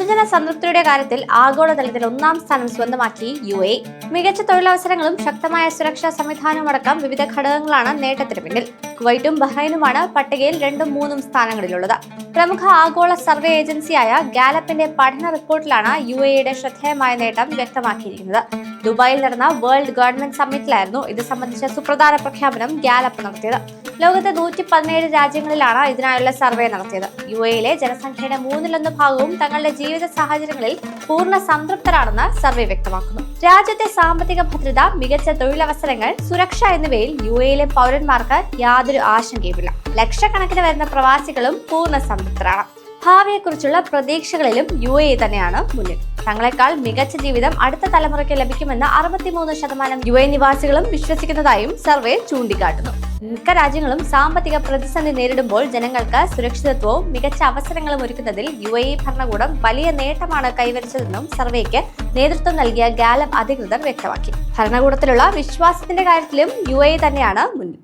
പൊതുജന സംതൃപ്തിയുടെ കാര്യത്തിൽ ആഗോളതലത്തിൽ ഒന്നാം സ്ഥാനം സ്വന്തമാക്കി UAE. മികച്ച തൊഴിലവസരങ്ങളും ശക്തമായ സുരക്ഷാ സംവിധാനവുമടക്കം വിവിധ ഘടകങ്ങളാണ് നേട്ടത്തിന് പിന്നിൽ. കുവൈറ്റും ബഹ്റൈനുമാണ് പട്ടികയിൽ 2ഉം 3ഉം സ്ഥാനങ്ങളിലുള്ളത്. പ്രമുഖ ആഗോള സർവേ ഏജൻസിയായ ഗാലപ്പിന്റെ പഠന റിപ്പോർട്ടിലാണ് UAEയുടെ ശ്രദ്ധേയമായ നേട്ടം വ്യക്തമാക്കിയിരിക്കുന്നത്. ദുബായിൽ നടന്ന വേൾഡ് ഗവൺമെന്റ് സമ്മിറ്റിലായിരുന്നു ഇത് സംബന്ധിച്ച സുപ്രധാന പ്രഖ്യാപനം ഗാലപ്പ് നടത്തിയത്. ലോകത്തെ 117 രാജ്യങ്ങളിലാണ് ഇതിനായുള്ള സർവേ നടത്തിയത്. UAEയിലെ ജനസംഖ്യയുടെ 1/3 തങ്ങളുടെ ജീവിത സാഹചര്യങ്ങളിൽ പൂർണ്ണ സംതൃപ്തരാണെന്ന് സർവേ വ്യക്തമാക്കുന്നു. രാജ്യത്തെ സാമ്പത്തിക ഭദ്രത, മികച്ച തൊഴിലവസരങ്ങൾ, സുരക്ഷ എന്നിവയിൽ UAEയിലെ പൗരന്മാർക്ക് യാതൊരു ആശങ്കയുമില്ല. ലക്ഷക്കണക്കിന് വരുന്ന പ്രവാസികളും പൂർണ്ണ സംതൃപ്തരാണ്. ഭാവിയെക്കുറിച്ചുള്ള പ്രതീക്ഷകളിലും UAE തന്നെയാണ് മുന്നിൽ. തങ്ങളെക്കാൾ മികച്ച ജീവിതം അടുത്ത തലമുറയ്ക്ക് ലഭിക്കുമെന്ന് 63% UAE നിവാസികളും വിശ്വസിക്കുന്നതായും സർവേ ചൂണ്ടിക്കാട്ടുന്നു. മിക്ക രാജ്യങ്ങളും സാമ്പത്തിക പ്രതിസന്ധി നേരിടുമ്പോൾ ജനങ്ങൾക്ക് സുരക്ഷിതത്വവും മികച്ച അവസരങ്ങളും ഒരുക്കുന്നതിൽ UAE ഭരണകൂടം വലിയ നേട്ടമാണ് കൈവരിച്ചതെന്നും സർവേക്ക് നേതൃത്വം നൽകിയ ഗാലപ്പ് അധികൃതർ വ്യക്തമാക്കി. ഭരണകൂടത്തിലുള്ള വിശ്വാസത്തിന്റെ കാര്യത്തിലും UAE തന്നെയാണ് മുന്നിൽ.